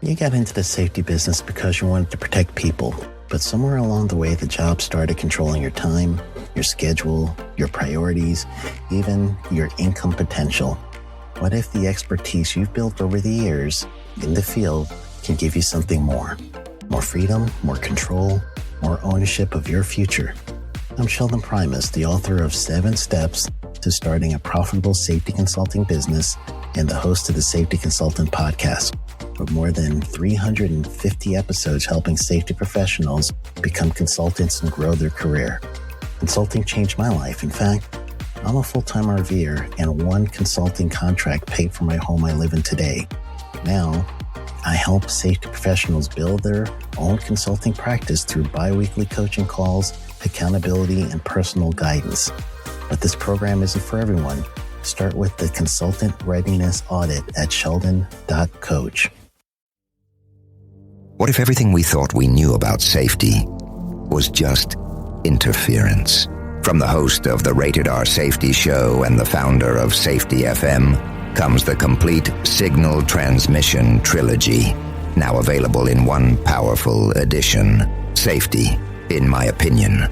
You got into the safety business because you wanted to protect people, but somewhere along the way, the job started controlling your time, your schedule, your priorities, even your income potential. What if the expertise you've built over the years in the field can give you something more? More freedom, more control, more ownership of your future. I'm Sheldon Primus, the author of 7 Steps to Starting a Profitable Safety Consulting Business and the host of the Safety Consultant Podcast, with more than 350 episodes helping safety professionals become consultants and grow their career. Consulting changed my life. In fact, I'm a full-time RVer, and one consulting contract paid for my home I live in today. Now, I help safety professionals build their own consulting practice through bi-weekly coaching calls, accountability, and personal guidance. But this program isn't for everyone. Start with the Consultant Readiness Audit at sheldon.coach. What if everything we thought we knew about safety was just interference? From the host of the Rated R Safety Show and the founder of Safety FM comes the complete Signal Transmission Trilogy, now available in one powerful edition. Safety, in my opinion,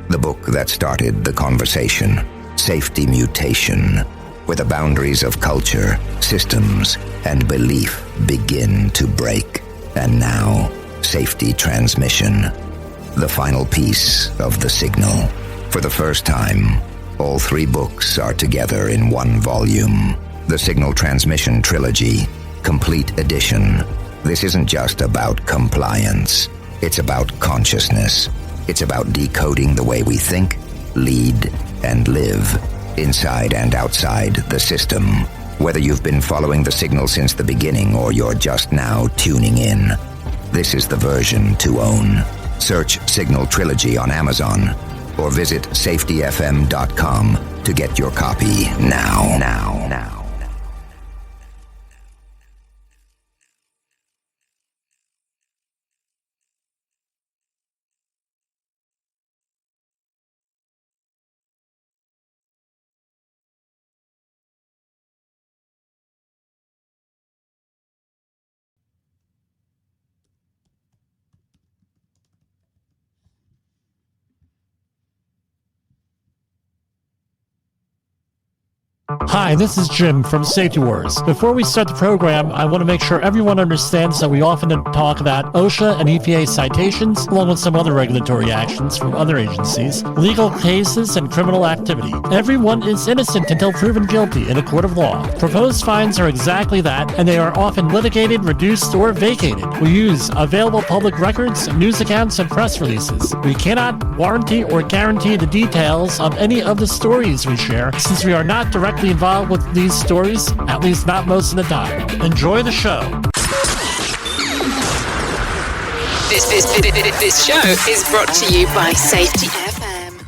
the book that started the conversation. Safety Mutation, where the boundaries of culture, systems, and belief begin to break. And now, Safety Transmission, the final piece of the signal. For the first time, all 3 books are together in one volume. The Signal Transmission Trilogy, Complete Edition. This isn't just about compliance. It's about consciousness. It's about decoding the way we think, lead, and live, inside and outside the system. Whether you've been following the signal since the beginning or you're just now tuning in, this is the version to own. Search Signal Trilogy on Amazon or visit safetyfm.com to get your copy now. Hi, this is Jim from Safety Wars. Before we start the program, I want to make sure everyone understands that we often talk about OSHA and EPA citations, along with some other regulatory actions from other agencies, legal cases, and criminal activity. Everyone is innocent until proven guilty in a court of law. Proposed fines are exactly that, and they are often litigated, reduced, or vacated. We use available public records, news accounts, and press releases. We cannot warranty or guarantee the details of any of the stories we share, since we are not directly involved with these stories, at least not most of the time. Enjoy the show. This show is brought to you by Safety FM.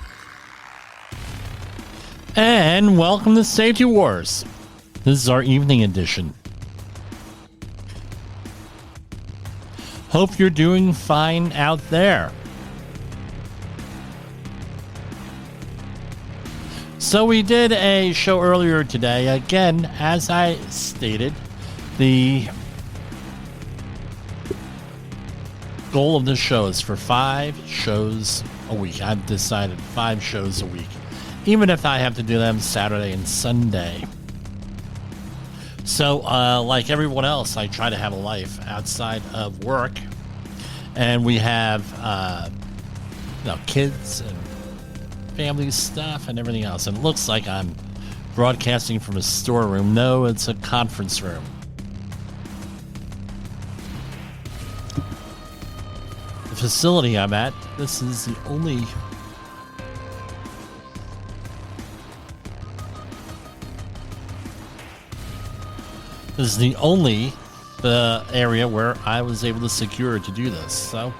And welcome to Safety Wars. This is our evening edition. Hope you're doing fine out there. So we did a show earlier today. Again, as I stated, the goal of this show is for 5 shows a week. I've decided 5 shows a week, even if I have to do them Saturday and Sunday. So, like everyone else, I try to have a life outside of work. And we have kids and family stuff and everything else. And it looks like I'm broadcasting from a storeroom. No, it's a conference room. The facility I'm at, this is the only area where I was able to secure to do this. So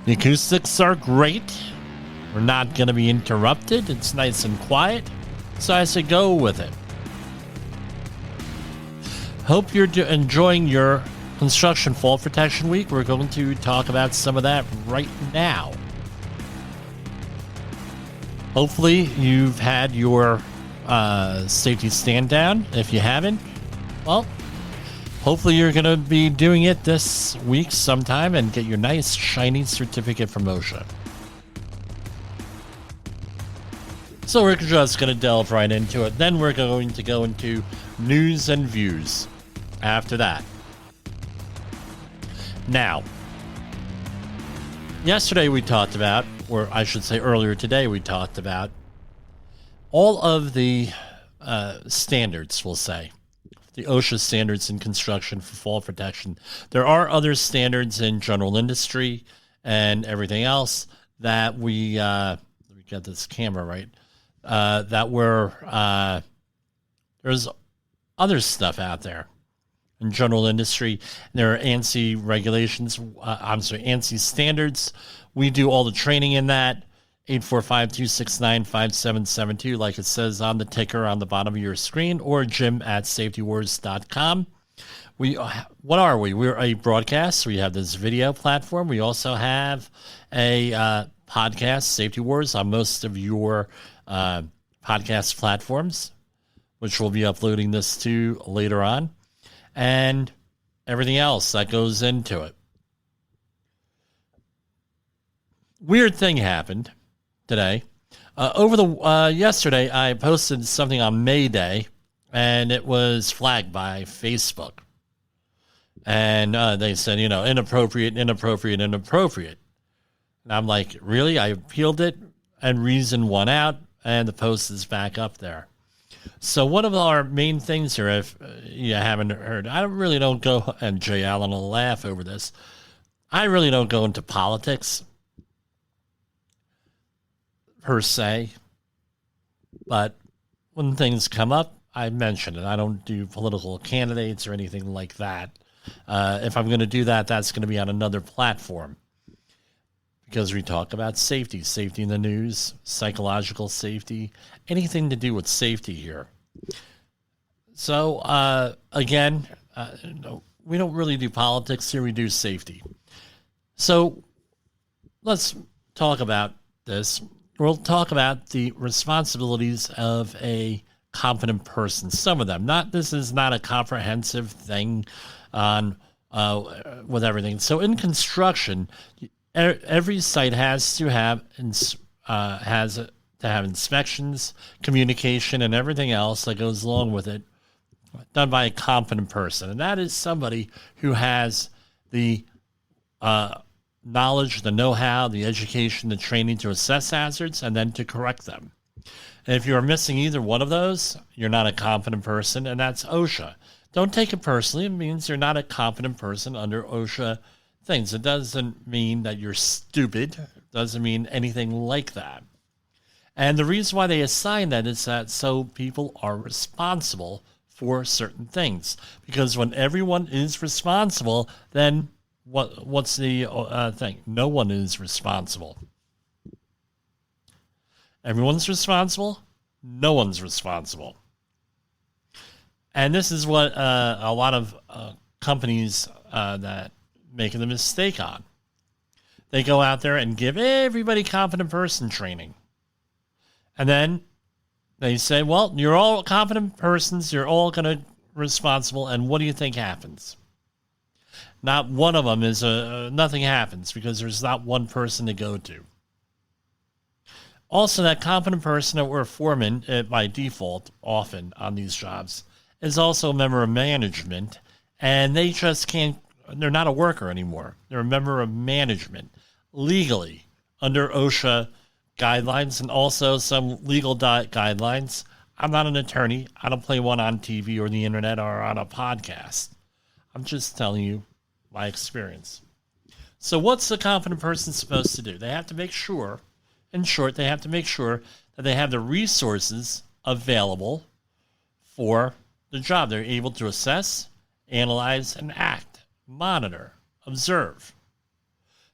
the acoustics are great. We're not going to be interrupted. It's nice and quiet. So I say go with it. Hope you're enjoying your construction fall protection week. We're going to talk about some of that right now. Hopefully you've had your safety stand down. If you haven't, well, hopefully you're going to be doing it this week sometime and get your nice shiny certificate from OSHA. So we're just going to delve right into it. Then we're going to go into news and views after that. Now, yesterday we talked about, or I should say earlier today, we talked about all of the standards, we'll say. The OSHA standards in construction for fall protection. There are other standards in general industry and everything else that we get this camera right. There's other stuff out there in general industry. There are ANSI regulations. ANSI standards. We do all the training in that. 845-269-5772, like it says on the ticker on the bottom of your screen, or jim@safetywars.com. What are we? We're a broadcast. We have this video platform. We also have a podcast, Safety Wars, on most of your podcast platforms, which we'll be uploading this to later on, and everything else that goes into it. Weird thing happened today. Yesterday, I posted something on May Day, and it was flagged by Facebook. And they said, inappropriate. And I'm like, really? I appealed it, and reason won out, and the post is back up there. So one of our main things here, if you haven't heard, I really don't go, and Jay Allen will laugh over this, I really don't go into politics per se, but when things come up, I mention it. I don't do political candidates or anything like that. If I'm going to do that, that's going to be on another platform, because we talk about safety in the news, psychological safety, anything to do with safety here. So, again, we don't really do politics here. We do safety. So let's talk about this. We'll talk about the responsibilities of a competent person. Some of them. This is not a comprehensive thing on with everything. So in construction, every site has to have inspections, communication, and everything else that goes along with it, done by a competent person, and that is somebody who has the knowledge, the know-how, the education, the training to assess hazards and then to correct them. And if you're missing either one of those, you're not a competent person, and that's OSHA. Don't take it personally. It means you're not a competent person under OSHA things. It doesn't mean that you're stupid. It doesn't mean anything like that. And the reason why they assign that is that so people are responsible for certain things. Because when everyone is responsible, then what's the thing? No one is responsible. Everyone's responsible. No one's responsible. And this is what a lot of companies that make the mistake on. They go out there and give everybody competent person training. And then they say, well, you're all competent persons. You're all going to responsible. And what do you think happens? Not one of them is nothing happens, because there's not one person to go to. Also, that competent person or a foreman, by default, often on these jobs, is also a member of management, and they just can't, they're not a worker anymore. They're a member of management, legally, under OSHA guidelines, and also some legal guidelines. I'm not an attorney. I don't play one on TV or the internet or on a podcast. I'm just telling you my experience. So what's the competent person supposed to do? They have to make sure, in short, they have to make sure that they have the resources available for the job. They're able to assess, analyze, and act, monitor, observe.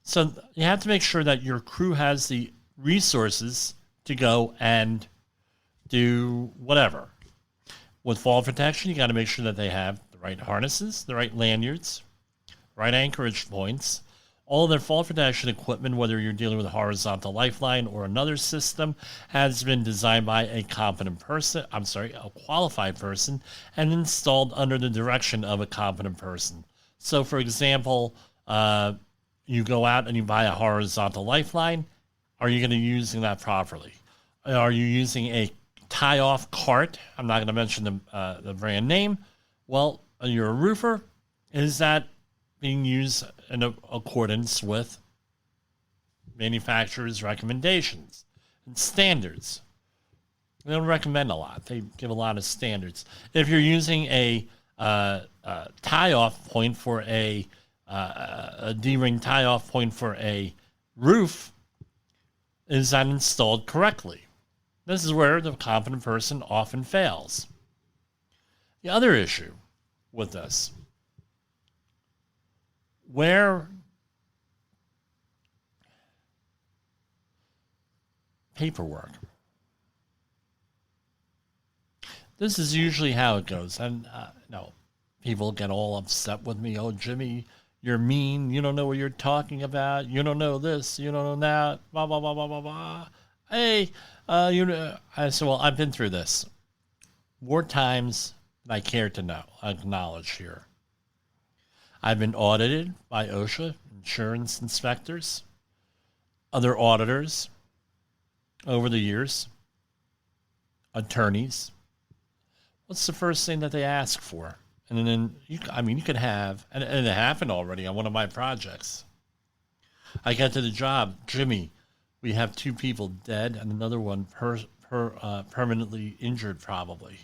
So you have to make sure that your crew has the resources to go and do whatever. With fall protection, you got to make sure that they have the right harnesses, the right lanyards, right anchorage points, All their fall protection equipment, whether you're dealing with a horizontal lifeline or another system, has been designed by a qualified person, and installed under the direction of a competent person. So, for example, you go out and you buy a horizontal lifeline. Are you going to be using that properly? Are you using a tie-off cart? I'm not going to mention the brand name. Well, you're a roofer. Is that being used in accordance with manufacturers' recommendations and standards? They don't recommend a lot. They give a lot of standards. If you're using a tie-off point for a D-ring tie-off point for a roof, is that installed correctly? This is where the competent person often fails. The other issue with this, where paperwork. This is usually how it goes. And no, people get all upset with me. Oh, Jimmy, you're mean. You don't know what you're talking about. You don't know this. You don't know that. Blah, blah, blah, blah, blah, blah. Hey, I said, well, I've been through this more times than I care to acknowledge here. I've been audited by OSHA, insurance inspectors, other auditors over the years, attorneys. What's the first thing that they ask for? And then, you could have, and it happened already on one of my projects. I got to the job, Jimmy, we have 2 people dead and another one permanently injured probably.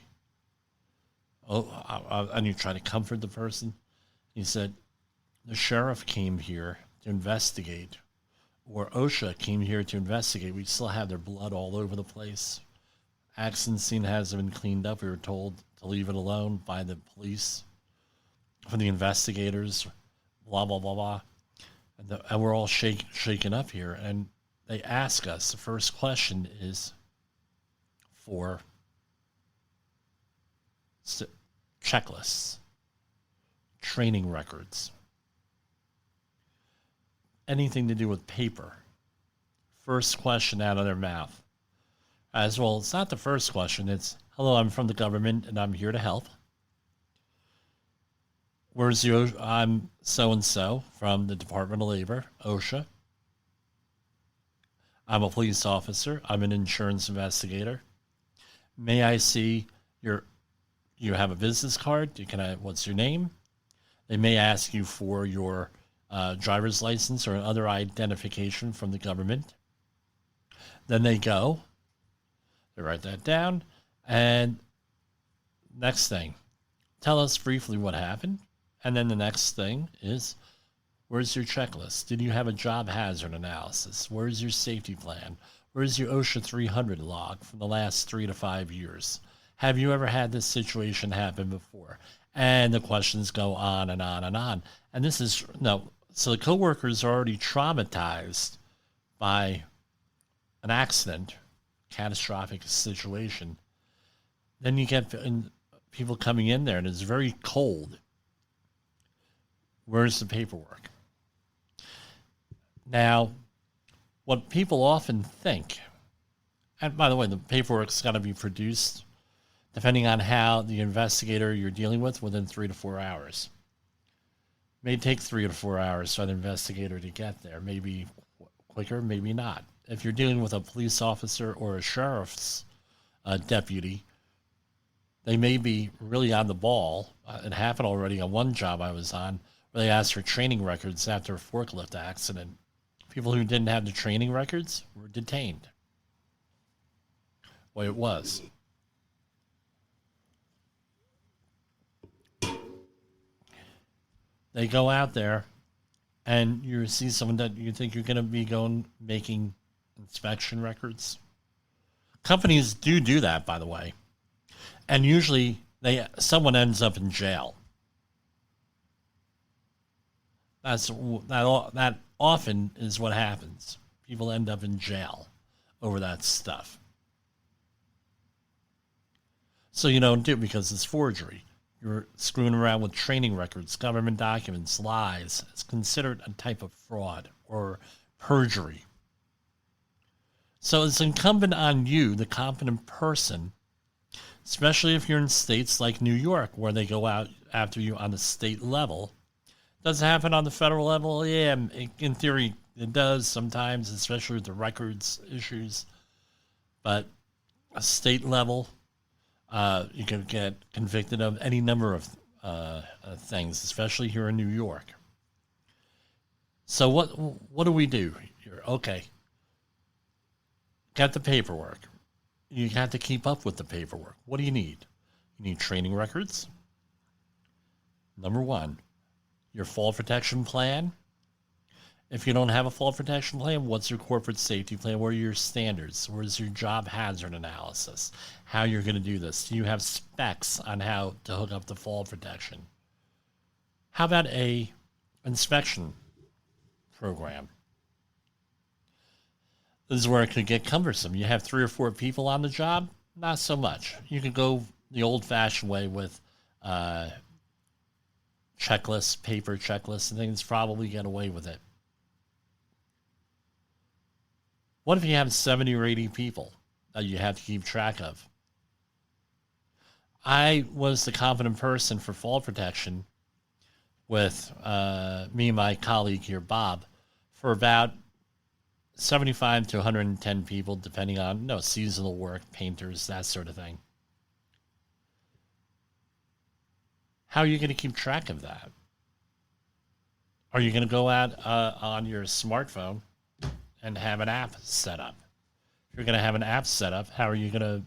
Oh, and you try to comfort the person. He said, the sheriff came here to investigate, or OSHA came here to investigate. We still have their blood all over the place. Accident scene hasn't been cleaned up. We were told to leave it alone by the police, from the investigators, blah, blah, blah, blah. And we're all shaken up here. And they ask us, the first question is for checklists, training records, anything to do with paper. First question out of their mouth. As well, it's not the first question. It's, hello, I'm from the government and I'm here to help. I'm so-and-so from the Department of Labor, OSHA. I'm a police officer. I'm an insurance investigator. May I see you have a business card? What's your name? They may ask you for your driver's license or other identification from the government. Then they write that down. And next thing, tell us briefly what happened. And then the next thing is, where's your checklist? Did you have a job hazard analysis? Where's your safety plan? Where's your OSHA 300 log from the last 3 to 5 years? Have you ever had this situation happen before? And the questions go on and on and on. And this is, so the coworkers are already traumatized by an accident, catastrophic situation. Then you get people coming in there and it's very cold. Where's the paperwork? Now, what people often think, and by the way, the paperwork's got to be produced depending on how the investigator you're dealing with within 3 to 4 hours. It may take 3 to 4 hours for the investigator to get there. Maybe quicker, maybe not. If you're dealing with a police officer or a sheriff's deputy, they may be really on the ball. It happened already on one job I was on, where they asked for training records after a forklift accident. People who didn't have the training records were detained. Way it was. They go out there and you see someone that you think you're going to be making inspection records. Companies do that, by the way. And usually someone ends up in jail. That often is what happens. People end up in jail over that stuff. So you don't do it because it's forgery. you're screwing around with training records, government documents, lies. It's considered a type of fraud or perjury. So it's incumbent on you, the competent person, especially if you're in states like New York, where they go out after you on the state level. Does it happen on the federal level? Yeah, in theory it does sometimes, especially with the records issues. But a state level, you can get convicted of any number of things, especially here in New York. So what do we do here? Okay, got the paperwork. You have to keep up with the paperwork. What do you need? You need training records. Number one, your fall protection plan. If you don't have a fall protection plan, what's your corporate safety plan? What are your standards? Where's your job hazard analysis? How you're going to do this? Do you have specs on how to hook up the fall protection? How about a inspection program? This is where it could get cumbersome. You have 3 or 4 people on the job? Not so much. You could go the old-fashioned way with checklists, paper checklists, and things, probably get away with it. What if you have 70 or 80 people that you have to keep track of? I was the competent person for fall protection with me and my colleague here, Bob, for about 75 to 110 people, depending on seasonal work, painters, that sort of thing. How are you going to keep track of that? Are you going to go out on your smartphone and have an app set up? If you're going to have an app set up, how are you going to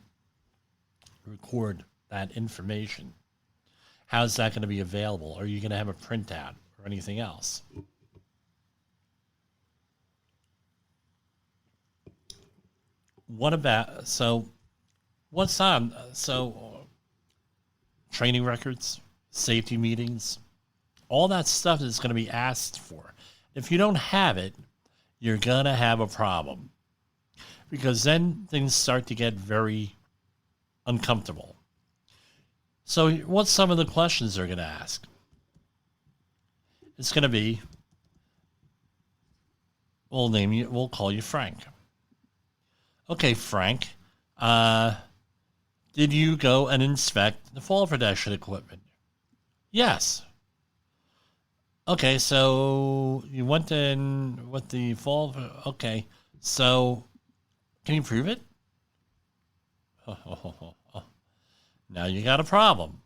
record that information? How's that going to be available? Are you going to have a printout or anything else? What about, what's on? Training records, safety meetings, all that stuff is going to be asked for. If you don't have it, you're going to have a problem, because then things start to get very uncomfortable. So what's some of the questions they're going to ask? It's going to be, we'll call you Frank. Okay, Frank, did you go and inspect the fall protection equipment? Yes. Okay, so you went in with the fall. Okay, so can you prove it? Now you got a problem.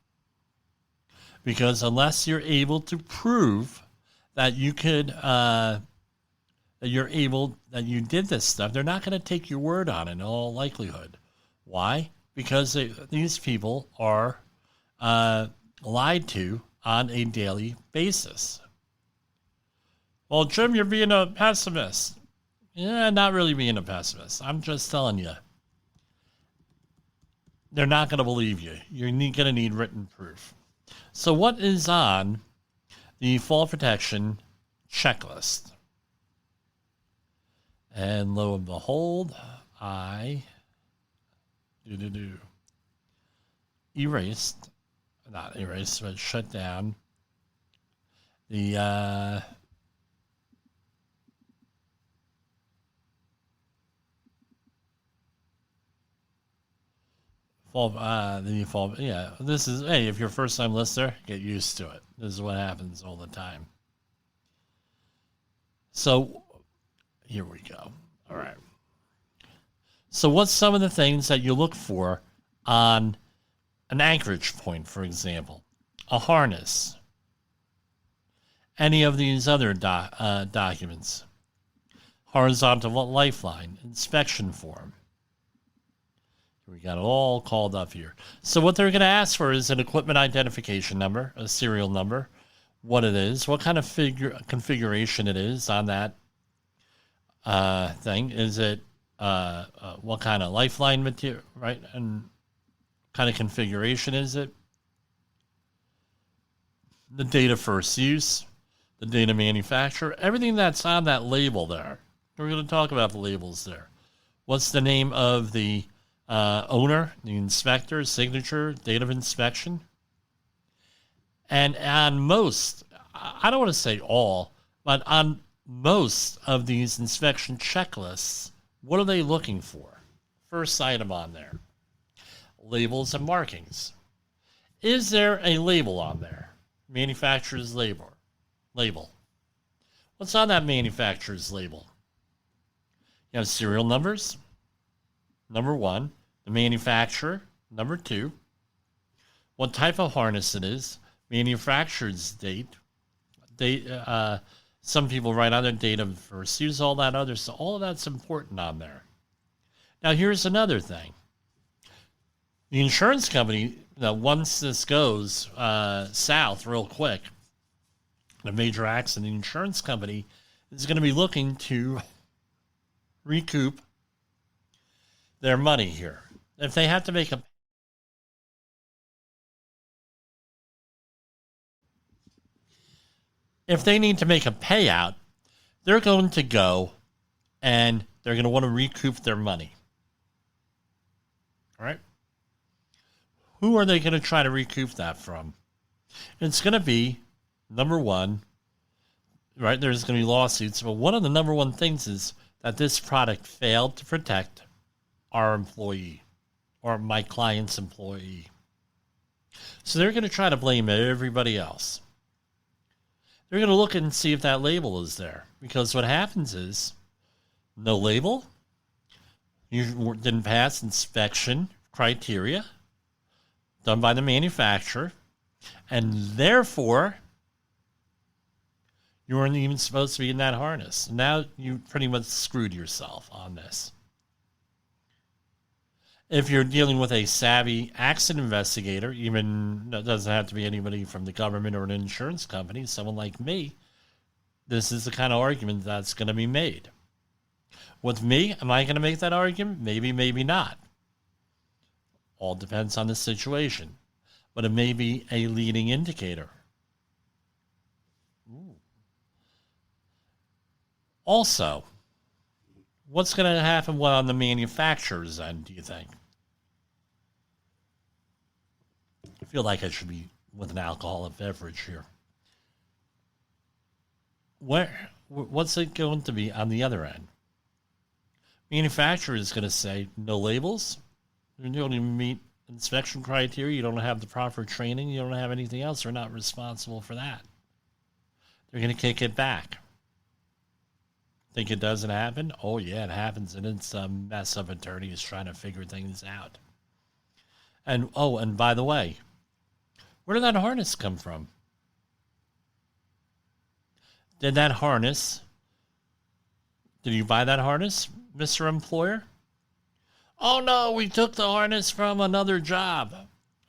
Because unless you're able to prove that you could, that you did this stuff, they're not going to take your word on it in all likelihood. Why? Because these people are lied to on a daily basis. Well, Jim, you're being a pessimist. Yeah, not really being a pessimist. I'm just telling you. They're not going to believe you. You're going to need written proof. So what is on the fall protection checklist? And lo and behold, I shut down the fall. Yeah, this is, hey, if you're a first time listener, get used to it. This is what happens all the time. So here we go. All right. So what's some of the things that you look for on an anchorage point, for example? A harness. Any of these other documents. Horizontal lifeline. Inspection form. We got it all called up here. So what they're going to ask for is an equipment identification number, a serial number, what it is, what kind of configuration it is on that thing. Is it what kind of lifeline material, right? And kind of configuration is it? The date of first use, the date of manufacture, everything that's on that label there. We're going to talk about the labels there. What's the name of the owner, the inspector, signature, date of inspection? And on most, I don't want to say all, but on most of these inspection checklists, what are they looking for? First item on there, labels and markings. Is there a label on there? Manufacturer's label. What's on that manufacturer's label? You have serial numbers, number 1, the manufacturer, number 2, what type of harness it is, manufacturer's date, some people write on their date of first use, all that other stuff. All of that's important on there. Now, here's another thing. The insurance company, once this goes south real quick, a major accident, the insurance company is going to be looking to recoup their money here. If they have to make if they need to make a payout, they're going to go and they're going to want to recoup their money. All right? Who are they going to try to recoup that from? It's going to be, number 1, right? There's going to be lawsuits, but one of the number 1 things is that this product failed to protect our employee or my client's employee. So they're going to try to blame everybody else. They're going to look and see if that label is there. Because what happens is, no label, you didn't pass inspection criteria done by the manufacturer, and therefore, you weren't even supposed to be in that harness. Now you pretty much screwed yourself on this. If you're dealing with a savvy accident investigator, even it doesn't have to be anybody from the government or an insurance company, someone like me, this is the kind of argument that's going to be made. With me, am I going to make that argument? Maybe, maybe not. All depends on the situation. But it may be a leading indicator. Ooh. Also, what's going to happen on the manufacturer's end, do you think? I feel like I should be with an alcoholic beverage here. What's it going to be on the other end? Manufacturer is going to say, no labels. You don't even meet inspection criteria. You don't have the proper training. You don't have anything else. They're not responsible for that. They're going to kick it back. Think it doesn't happen? Oh, yeah, it happens. And it's a mess of attorneys trying to figure things out. And by the way, where did that harness come from? Did you buy that harness, Mr. Employer? Oh, no, we took the harness from another job.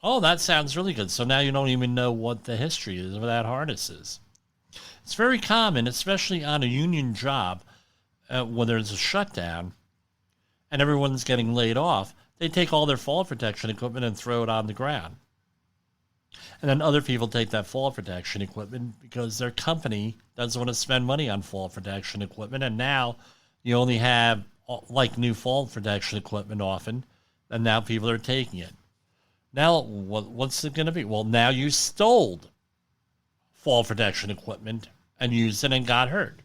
Oh, that sounds really good. So now you don't even know what the history is of that harness is. It's very common, especially on a union job, when there's a shutdown and everyone's getting laid off, they take all their fall protection equipment and throw it on the ground. And then other people take that fall protection equipment because their company doesn't want to spend money on fall protection equipment. And now you only have like new fall protection equipment often, and now people are taking it. Now, what's it going to be? Well, now you stole fall protection equipment and used it and got hurt.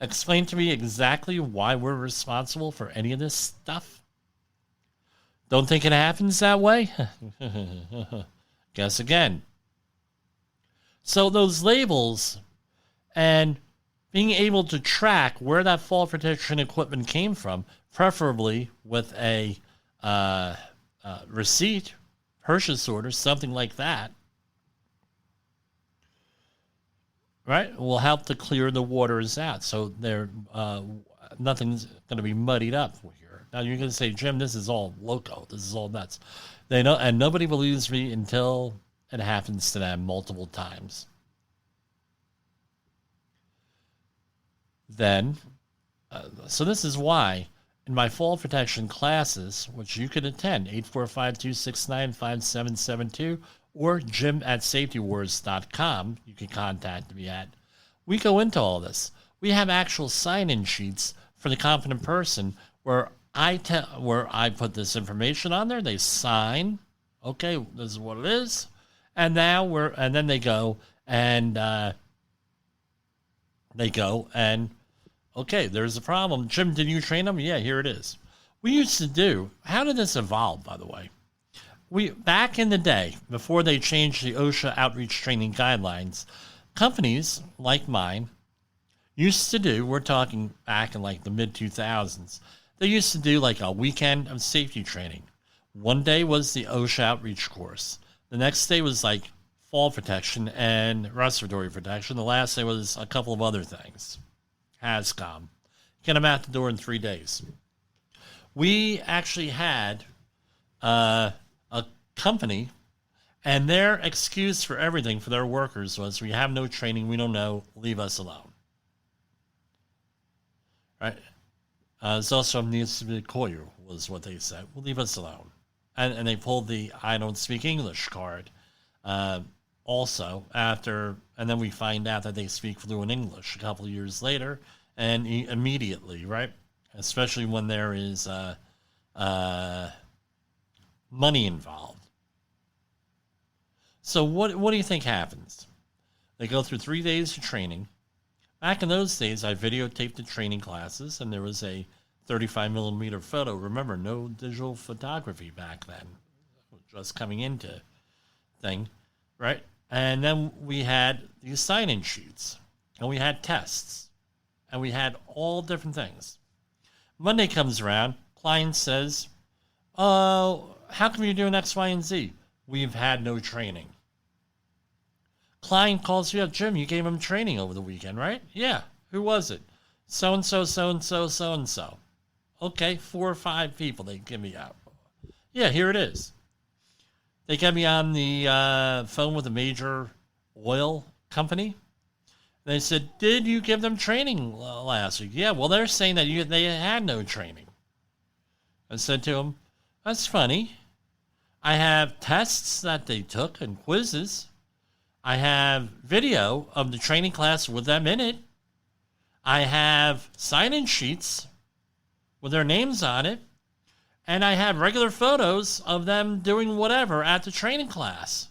Explain to me exactly why we're responsible for any of this stuff. Don't think it happens that way? Guess again. So those labels and being able to track where that fall protection equipment came from, preferably with a receipt, purchase order, something like that, right, will help to clear the waters out. So nothing's going to be muddied up here. Now you're going to say, Jim, this is all loco. This is all nuts. They know, and nobody believes me until it happens to them multiple times. Then, so this is why in my fall protection classes, which you can attend, 845-269-5772 or jim@safetywars.com, you can contact me at. We go into all this. We have actual sign-in sheets for the competent person where I put this information on there. They sign, okay, this is what it is, And now then they go and okay, there's a problem. Jim, did you train them? Yeah, here it is. We used to do, how did this evolve, by the way? Back in the day, before they changed the OSHA outreach training guidelines, companies like mine used to do, we're talking back in like the mid-2000s, they used to do like a weekend of safety training. One day was the OSHA outreach course. The next day was like fall protection and respiratory protection. The last day was a couple of other things. HAZCOM. Get them out the door in 3 days. We actually had a company, and their excuse for everything for their workers was, we have no training, we don't know, leave us alone. Right? It's also needs to be clear, was what they said. Well, leave us alone. And they pulled the I don't speak English card also after, and then we find out that they speak fluent English a couple of years later, and immediately, right? Especially when there is money involved. So what do you think happens? They go through 3 days of training. Back in those days, I videotaped the training classes, and there was a 35 millimeter photo. Remember, no digital photography back then, just coming into thing, right? And then we had these sign-in sheets, and we had tests, and we had all different things. Monday comes around, client says, "Oh, how come you're doing X, Y, and Z?" We've had no training. Client calls you up, "Jim, you gave him training over the weekend, right?" "Yeah." "Who was it?" "So-and-so, so-and-so, so-and-so." "Okay, 4 or 5 people they give me out." "Yeah, here it is." They get me on the phone with a major oil company. They said, "Did you give them training last week?" "Yeah." "Well, they're saying that they had no training." I said to them, "That's funny. I have tests that they took and quizzes. I have video of the training class with them in it. I have sign-in sheets with their names on it. And I have regular photos of them doing whatever at the training class."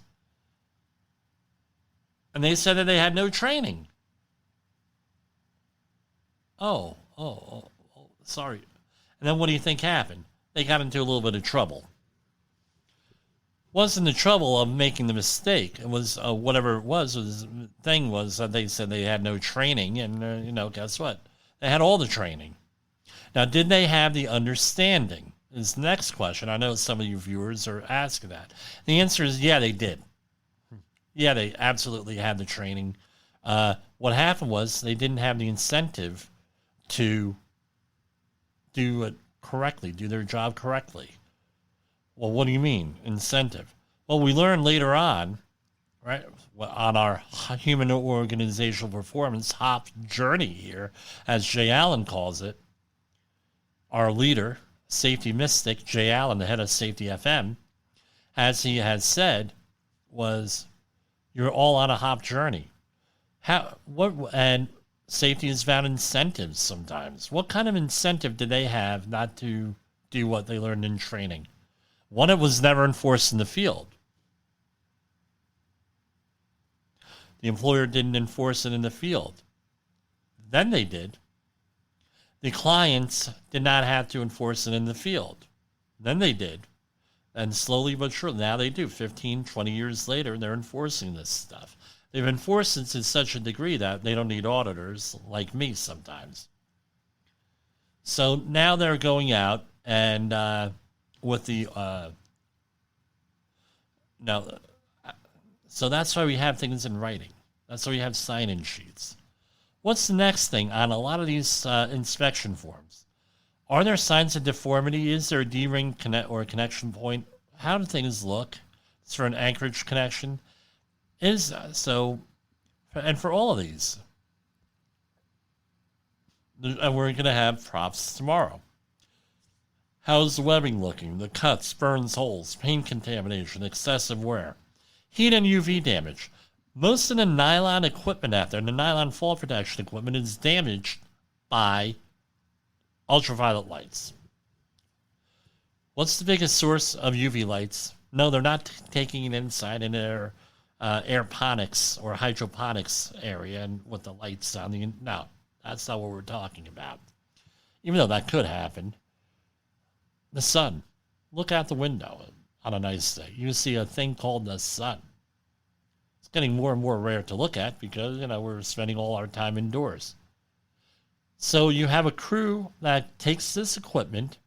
And they said that they had no training. Oh, sorry. And then what do you think happened? They got into a little bit of trouble. Wasn't the trouble of making the mistake. It was whatever it was the thing was that they said they had no training. And, guess what? They had all the training. Now, did they have the understanding? Is the next question. I know some of you viewers are asking that. The answer is, yeah, they did. Yeah, they absolutely had the training. What happened was they didn't have the incentive to do it correctly, do their job correctly. Well, what do you mean, incentive? Well, we learned later on, right, on our human organizational performance HOP journey here, as Jay Allen calls it, our leader, safety mystic, Jay Allen, the head of Safety FM, as he has said, was you're all on a HOP journey. And safety is about incentives sometimes. What kind of incentive did they have not to do what they learned in training? One, it was never enforced in the field. The employer didn't enforce it in the field. Then they did. The clients did not have to enforce it in the field. Then they did. And slowly but surely, now they do. 15, 20 years later, they're enforcing this stuff. They've enforced it to such a degree that they don't need auditors like me sometimes. So now they're going out and with the... so that's why we have things in writing. That's why we have sign-in sheets. What's the next thing on a lot of these inspection forms? Are there signs of deformity? Is there a D-ring or a connection point? How do things look? Is there an anchorage connection? And for all of these, and we're going to have props tomorrow. How's the webbing looking? The cuts, burns, holes, paint contamination, excessive wear, heat and UV damage. Most of the nylon equipment out there, the nylon fall protection equipment, is damaged by ultraviolet lights. What's the biggest source of UV lights? No, they're not taking it inside in their aeroponics or hydroponics area and with the lights on. No, that's not what we're talking about. Even though that could happen. The sun. Look out the window on a nice day. You see a thing called the sun. It's getting more and more rare to look at because, we're spending all our time indoors. So you have a crew that takes this equipment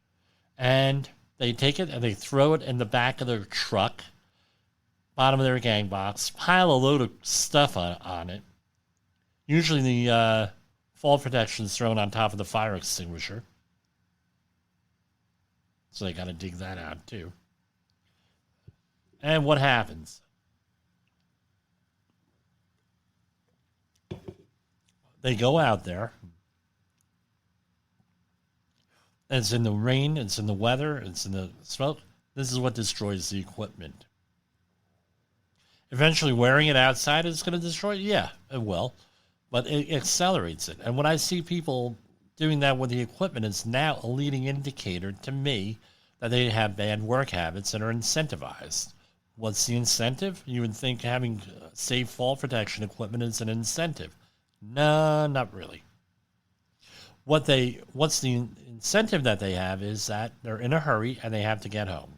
and they take it and they throw it in the back of their truck, bottom of their gang box, pile a load of stuff on it. Usually the fall protection is thrown on top of the fire extinguisher. So they got to dig that out too. And what happens? They go out there. It's in the rain, it's in the weather, it's in the smoke. This is what destroys the equipment. Eventually wearing it outside is going to destroy it? Yeah, it will. But it accelerates it. And when I see people doing that with the equipment, it's now a leading indicator to me that they have bad work habits and are incentivized. What's the incentive? You would think having safe fall protection equipment is an incentive. No, not really. What's the incentive that they have is that they're in a hurry and they have to get home.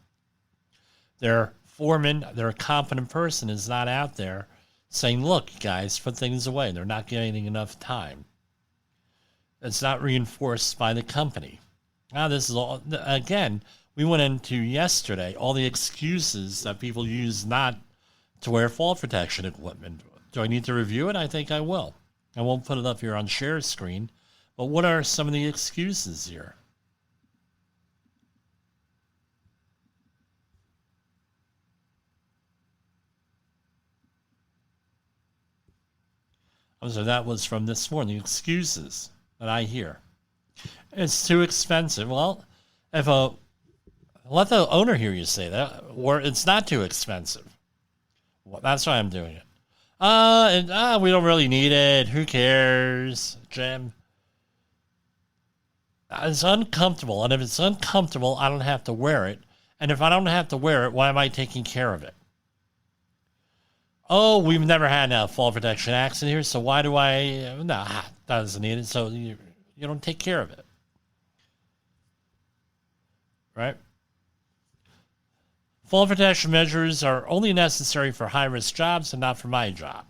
Their foreman, their competent person is not out there saying, look, guys, put things away. They're not getting enough time. It's not reinforced by the company. Now, this is all, again, we went into yesterday, all the excuses that people use not to wear fall protection equipment. Do I need to review it? I think I will. I won't put it up here on share screen. But what are some of the excuses here? So that was from this morning, excuses that I hear. It's too expensive. Well, let the owner hear you say that, or it's not too expensive. Well, that's why I'm doing it. We don't really need it. Who cares, Jim? It's uncomfortable, and if it's uncomfortable, I don't have to wear it. And if I don't have to wear it, why am I taking care of it? Oh, we've never had a fall protection accident here, so why do I? No, doesn't need it, so you don't take care of it. Right? Fall protection measures are only necessary for high-risk jobs and not for my job.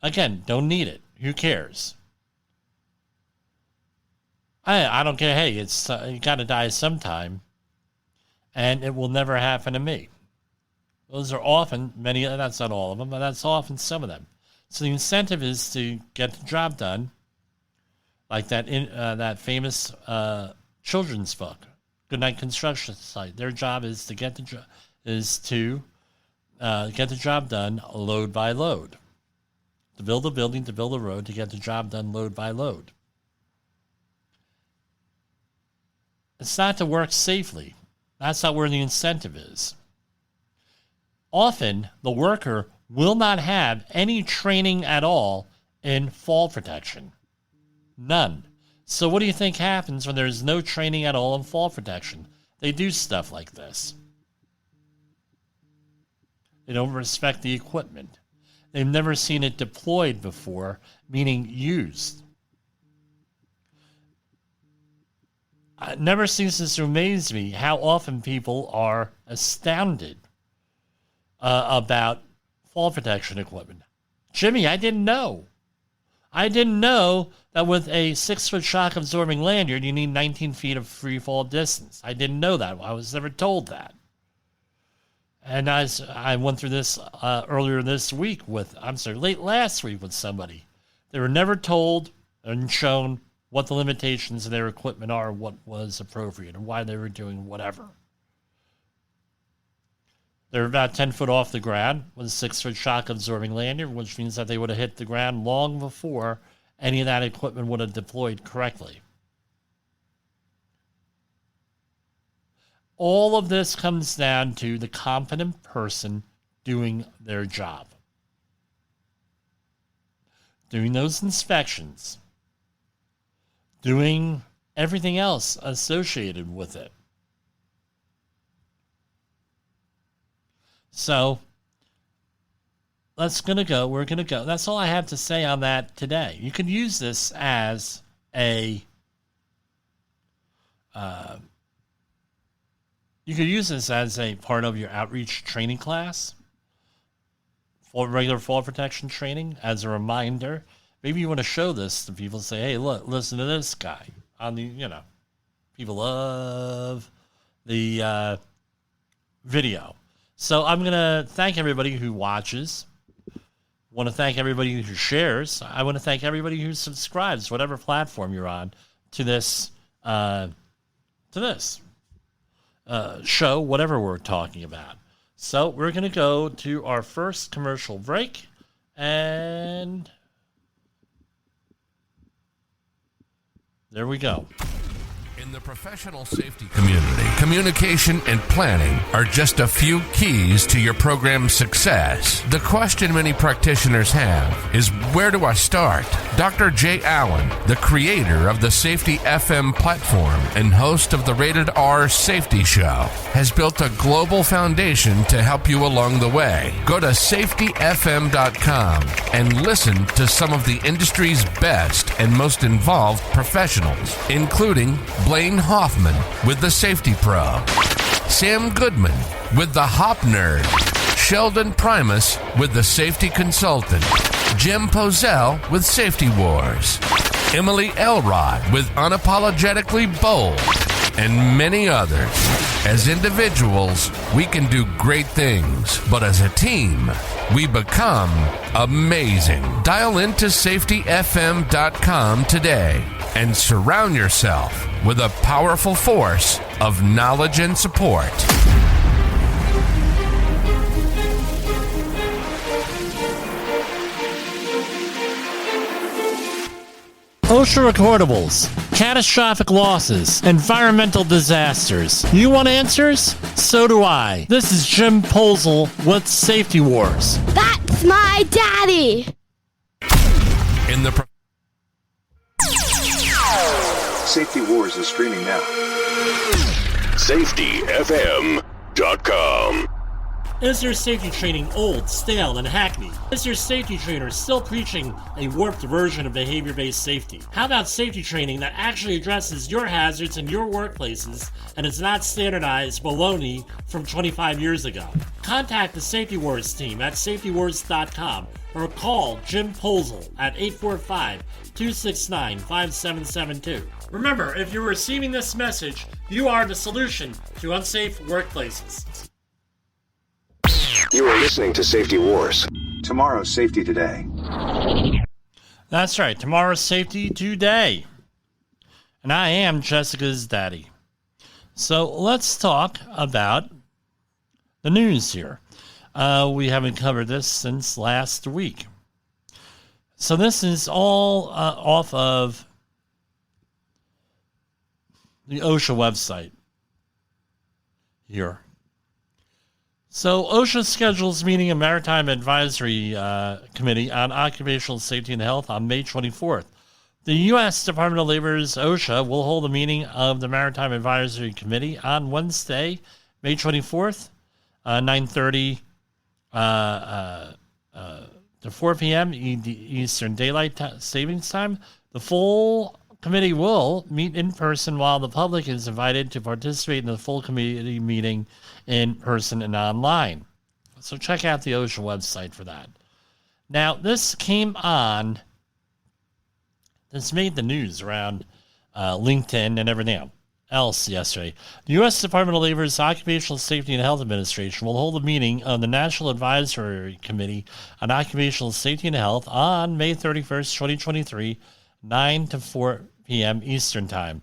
Again, don't need it. Who cares? I don't care. Hey, it's you got to die sometime, and it will never happen to me. Those are often many. That's not all of them, but that's often some of them. So the incentive is to get the job done, like that famous children's book, Goodnight Construction Site. Their job is to get the job done load by load, to build a building, to build a road, to get the job done load by load. It's not to work safely. That's not where the incentive is. Often, the worker will not have any training at all in fall protection. None. So what do you think happens when there's no training at all in fall protection? They do stuff like this. They don't respect the equipment. They've never seen it deployed before, meaning used. It never ceases to amaze me how often people are astounded about fall protection equipment. Jimmy, I didn't know. I didn't know that with a 6-foot shock-absorbing lanyard, you need 19 feet of free fall distance. I didn't know that. I was never told that. And I went through this earlier this week late last week with somebody. They were never told and shown what the limitations of their equipment are, what was appropriate, and why they were doing whatever. They're about 10 foot off the ground with a 6-foot shock-absorbing lanyard, which means that they would have hit the ground long before any of that equipment would have deployed correctly. All of this comes down to the competent person doing their job. Doing those inspections. Doing everything else associated with it. So, We're going to go. That's all I have to say on that today. You can use this as a part of your outreach training class for regular fall protection training as a reminder. Maybe you want to show this to people, say, hey, look, listen to this guy on people love the video. So I'm going to thank everybody who watches. I want to thank everybody who shares. I want to thank everybody who subscribes, whatever platform you're on, to this show, whatever we're talking about. So we're going to go to our first commercial break, and there we go. In the professional safety community, communication and planning are just a few keys to your program's success. The question many practitioners have is, where do I start? Dr. Jay Allen, the creator of the Safety FM platform and host of the Rated R Safety Show, has built a global foundation to help you along the way. Go to safetyfm.com and listen to some of the industry's best and most involved professionals, including Blaine Hoffman with the Safety Pro, Sam Goodman with the Hop Nerd, Sheldon Primus with the Safety Consultant, Jim Pozell with Safety Wars, Emily Elrod with Unapologetically Bold, and many others. As individuals, we can do great things, but as a team, we become amazing. Dial into safetyfm.com today and surround yourself with a powerful force of knowledge and support. OSHA recordables, catastrophic losses, environmental disasters. You want answers? So do I. This is Jim Posel with Safety Wars. That's my daddy. In the Safety Wars is streaming now. SafetyFM.com. Is your safety training old, stale, and hackneyed? Is your safety trainer still preaching a warped version of behavior-based safety? How about safety training that actually addresses your hazards in your workplaces and is not standardized baloney from 25 years ago? Contact the Safety Wars team at safetywars.com or call Jim Posel at 845-269-5772. Remember, if you're receiving this message, you are the solution to unsafe workplaces. You are listening to Safety Wars. Tomorrow's Safety Today. That's right, tomorrow's Safety Today. And I am Jessica's daddy. So let's talk about the news here. We haven't covered this since last week. So this is all off of the OSHA website here. So OSHA schedules meeting a Maritime Advisory Committee on Occupational Safety and Health on May 24th. The U.S. Department of Labor's OSHA will hold a meeting of the Maritime Advisory Committee on Wednesday, May 24th, 9:30 to 4 p.m. Eastern Daylight Savings Time. The full committee will meet in person while the public is invited to participate in the full committee meeting in person and online. So check out the OSHA website for that. Now, this made the news around LinkedIn and everything else yesterday. The U.S. Department of Labor's Occupational Safety and Health Administration will hold a meeting of the National Advisory Committee on Occupational Safety and Health on May 31st, 2023, 9 to 4 p.m. Eastern Time.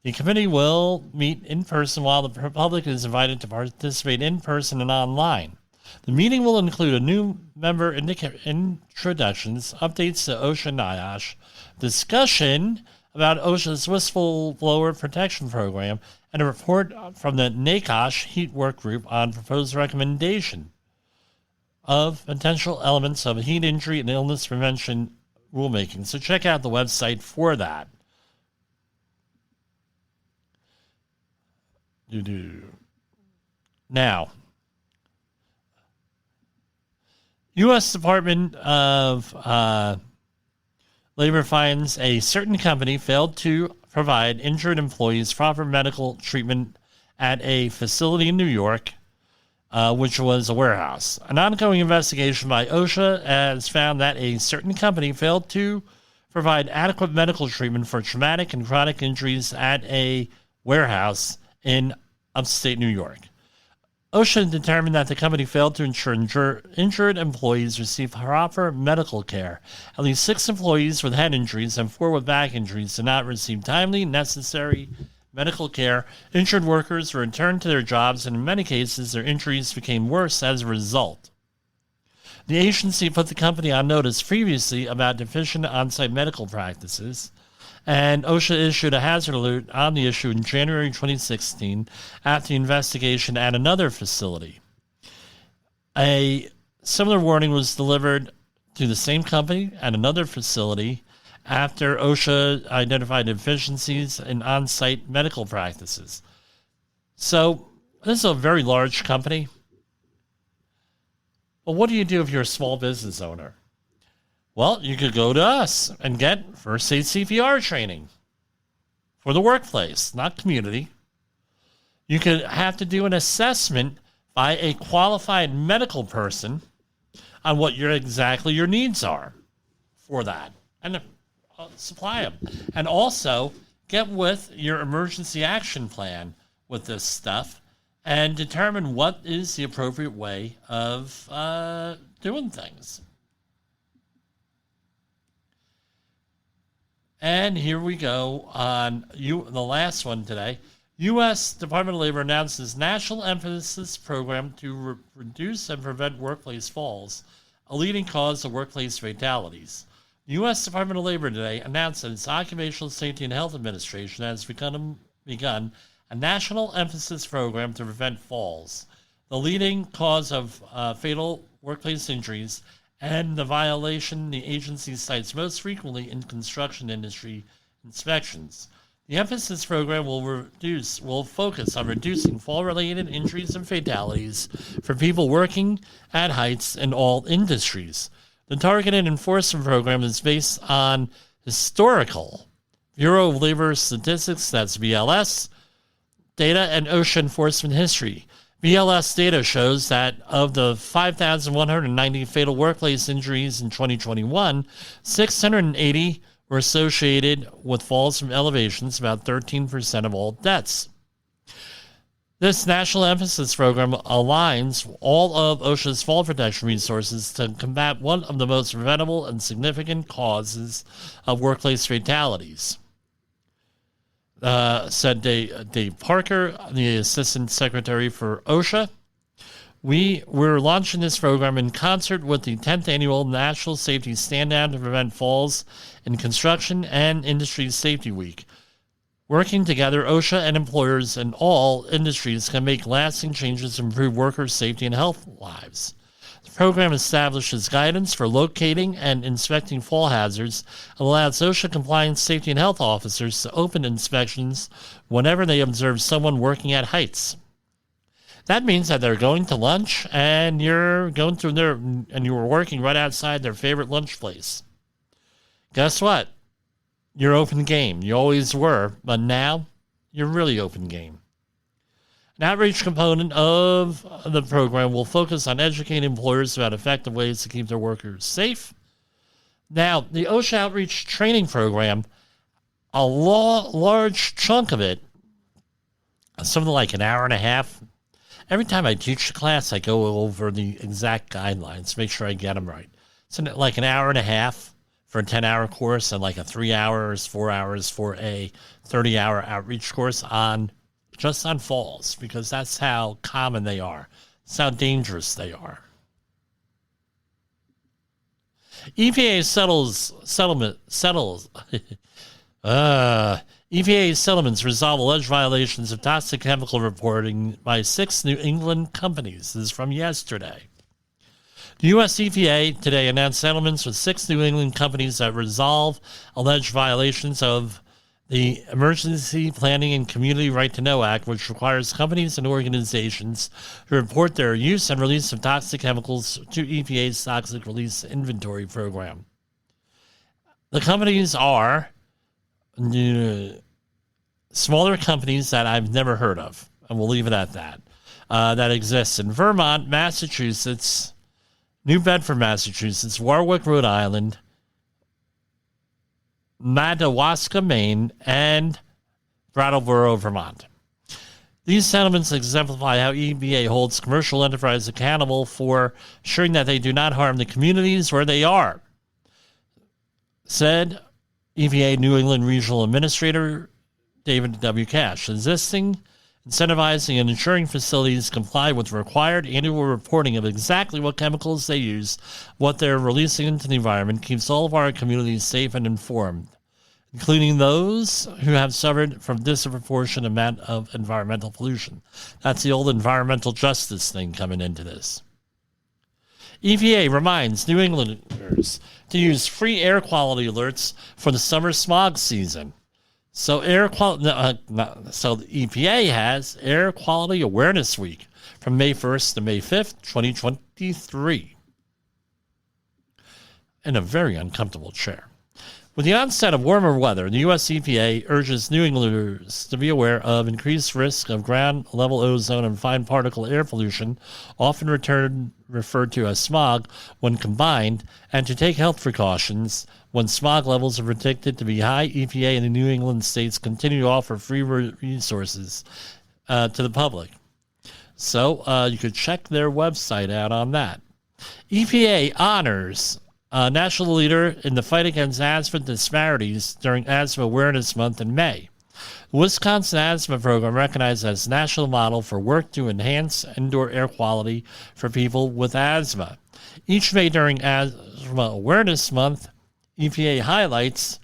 The committee will meet in person while the public is invited to participate in person and online. The meeting will include a new member introductions, updates to OSHA and NIOSH, discussion about OSHA's whistleblower protection program, and a report from the NACOSH Heat Work Group on proposed recommendation of potential elements of heat injury and illness prevention rulemaking. So check out the website for that. Now, U.S. Department of Labor finds a certain company failed to provide injured employees proper medical treatment at a facility in New York, which was a warehouse. An ongoing investigation by OSHA has found that a certain company failed to provide adequate medical treatment for traumatic and chronic injuries at a warehouse in upstate New York. OSHA determined that the company failed to ensure injured employees receive proper medical care. At least 6 employees with head injuries and 4 with back injuries did not receive timely, necessary medical care. Injured workers were returned to their jobs, and in many cases, their injuries became worse as a result. The agency put the company on notice previously about deficient on-site medical practices, and OSHA issued a hazard alert on the issue in January 2016 after the investigation at another facility. A similar warning was delivered to the same company at another facility after OSHA identified deficiencies in on-site medical practices. So this is a very large company. Well, what do you do if you're a small business owner? Well, you could go to us and get first aid CPR training for the workplace, not community. You could have to do an assessment by a qualified medical person on what exactly your needs are for that, and supply them. And also get with your emergency action plan with this stuff and determine what is the appropriate way of doing things. And here we go on the last one today. U.S. Department of Labor announces national emphasis program to reduce and prevent workplace falls, a leading cause of workplace fatalities. The U.S. Department of Labor today announced that its Occupational Safety and Health Administration has begun a national emphasis program to prevent falls, the leading cause of fatal workplace injuries, and the violation the agency cites most frequently in construction industry inspections. The emphasis program will focus on reducing fall-related injuries and fatalities for people working at heights in all industries. The targeted enforcement program is based on historical Bureau of Labor Statistics, that's BLS, data and OSHA enforcement history. BLS data shows that of the 5,190 fatal workplace injuries in 2021, 680 were associated with falls from elevations, about 13% of all deaths. This national emphasis program aligns all of OSHA's fall protection resources to combat one of the most preventable and significant causes of workplace fatalities. Said Dave Parker, the Assistant Secretary for OSHA. We're launching this program in concert with the 10th Annual National Safety Stand Down to Prevent Falls in Construction and Industry Safety Week. Working together, OSHA and employers in all industries can make lasting changes to improve workers' safety and health lives. The program establishes guidance for locating and inspecting fall hazards and allows OSHA compliance safety and health officers to open inspections whenever they observe someone working at heights. That means that they're going to lunch and you're going through there and you were working right outside their favorite lunch place. Guess what? You're open game. You always were, but now you're really open game. An outreach component of the program will focus on educating employers about effective ways to keep their workers safe. Now, the OSHA Outreach Training Program, a large chunk of it, something like an hour and a half. Every time I teach the class, I go over the exact guidelines, make sure I get them right. So like an hour and a half for a 10-hour course and like a 3 hours, 4 hours for a 30-hour outreach course just on falls, because that's how common they are. That's how dangerous they are. EPA EPA settlements resolve alleged violations of toxic chemical reporting by 6 New England companies. This is from yesterday. The U.S. EPA today announced settlements with 6 New England companies that resolve alleged violations of the Emergency Planning and Community Right to Know Act, which requires companies and organizations to report their use and release of toxic chemicals to EPA's Toxic Release Inventory Program. The companies are smaller companies that I've never heard of, and we'll leave it at that, that exists in Vermont, Massachusetts, New Bedford, Massachusetts, Warwick, Rhode Island, Madawaska, Maine, and Brattleboro, Vermont. These settlements exemplify how EPA holds commercial enterprise accountable for ensuring that they do not harm the communities where they are, said EPA New England Regional Administrator David W. Cash. Existing, incentivizing, and ensuring facilities comply with required annual reporting of exactly what chemicals they use, what they're releasing into the environment, keeps all of our communities safe and informed, including those who have suffered from disproportionate amount of environmental pollution. That's the old environmental justice thing coming into this. EPA reminds New Englanders to use free air quality alerts for the summer smog season. So the EPA has Air Quality Awareness Week from May 1st to May 5th, 2023. In a very uncomfortable chair. With the onset of warmer weather, the U.S. EPA urges New Englanders to be aware of increased risk of ground-level ozone and fine particle air pollution, often referred to as smog, when combined, and to take health precautions when smog levels are predicted to be high. EPA and the New England states continue to offer free resources to the public. So you could check their website out on that. EPA honors national leader in the fight against asthma disparities during Asthma Awareness Month in May. The Wisconsin Asthma Program recognized as national model for work to enhance indoor air quality for people with asthma. Each May during Asthma Awareness Month, EPA highlights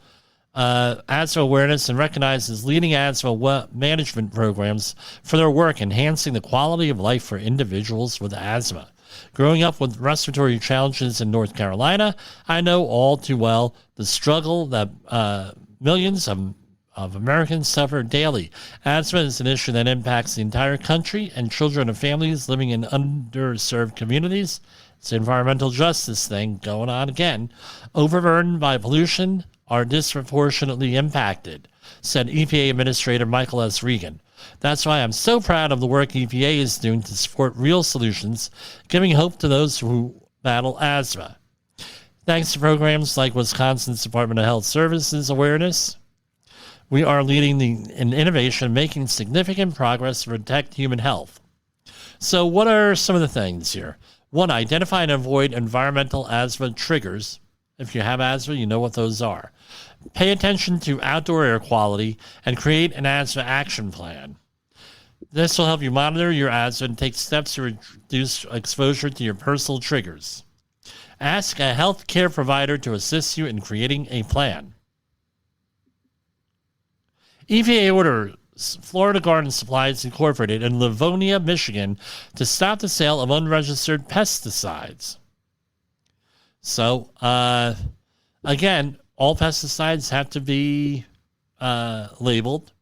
asthma awareness and recognizes leading asthma management programs for their work enhancing the quality of life for individuals with asthma. Growing up with respiratory challenges in North Carolina, I know all too well the struggle that millions of Americans suffer daily. Asthma is an issue that impacts the entire country and children and families living in underserved communities. It's an environmental justice thing going on again. Overburdened by pollution are disproportionately impacted, said EPA Administrator Michael S. Regan. That's why I'm so proud of the work EPA is doing to support real solutions, giving hope to those who battle asthma. Thanks to programs like Wisconsin's Department of Health Services Awareness, we are leading in innovation, making significant progress to protect human health. So what are some of the things here? One, identify and avoid environmental asthma triggers. If you have asthma, you know what those are. Pay attention to outdoor air quality and create an asthma action plan. This will help you monitor your asthma and take steps to reduce exposure to your personal triggers. Ask a health care provider to assist you in creating a plan. EPA orders Florida Garden Supplies Incorporated in Livonia, Michigan, to stop the sale of unregistered pesticides. So, again, all pesticides have to be labeled.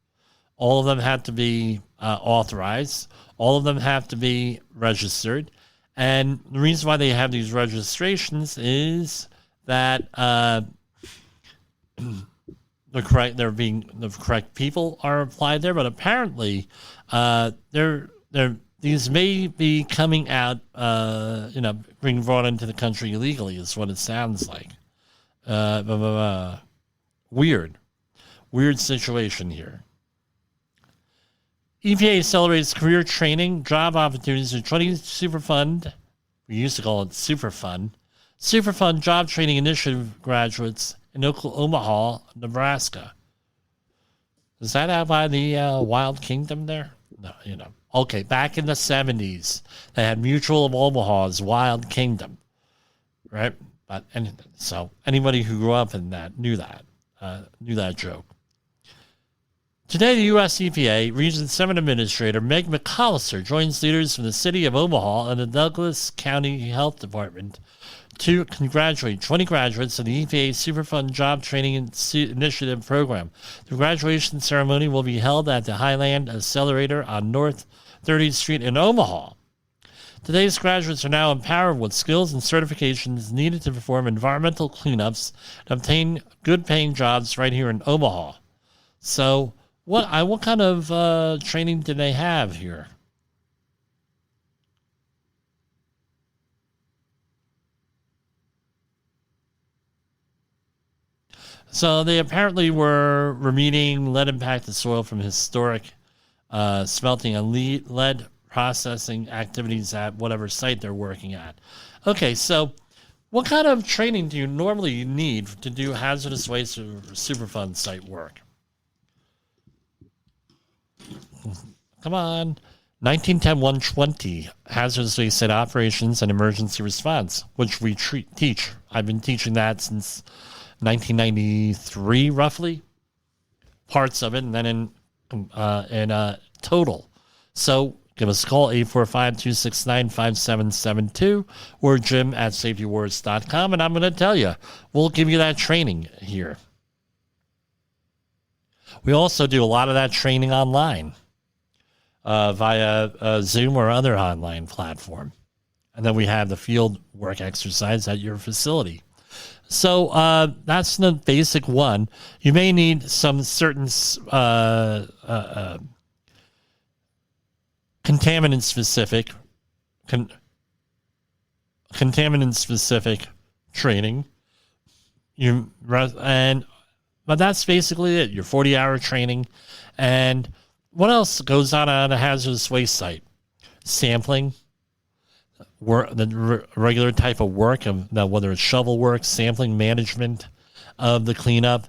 All of them have to be authorized. All of them have to be registered. And the reason why they have these registrations is that the correct people are applied there, but apparently these may be coming out, being brought into the country illegally is what it sounds like. Weird situation here. EPA celebrates career training, job opportunities with 20 Superfund. We used to call it Superfund Job Training Initiative graduates in Omaha, Nebraska. Is that out by the Wild Kingdom there? No, Okay, back in the 70s, they had Mutual of Omaha's Wild Kingdom, right? So anybody who grew up in that knew that joke. Today, the U.S. EPA Region 7 Administrator Meg McAllister joins leaders from the city of Omaha and the Douglas County Health Department to congratulate 20 graduates of the EPA Superfund Job Training Initiative program. The graduation ceremony will be held at the Highland Accelerator on North 30th Street in Omaha. Today's graduates are now empowered with skills and certifications needed to perform environmental cleanups and obtain good-paying jobs right here in Omaha. So, what kind of training do they have here? So they apparently were remediating lead-impacted soil from historic smelting and lead processing activities at whatever site they're working at. Okay, so what kind of training do you normally need to do hazardous waste or Superfund site work? Come on. 1910-120, hazardous waste site operations and emergency response, which we teach. I've been teaching that since 1993, roughly. Parts of it, and then in total. So give us a call, 845-269-5772, or jim@safetywars.com, and I'm going to tell you, we'll give you that training here. We also do a lot of that training online via Zoom or other online platform. And then we have the field work exercise at your facility. So that's the basic one. You may need some certain contaminant-specific training. But that's basically it. Your 40-hour training. And what else goes on a hazardous waste site? Sampling. The regular type of work, whether it's shovel work, sampling, management of the cleanup,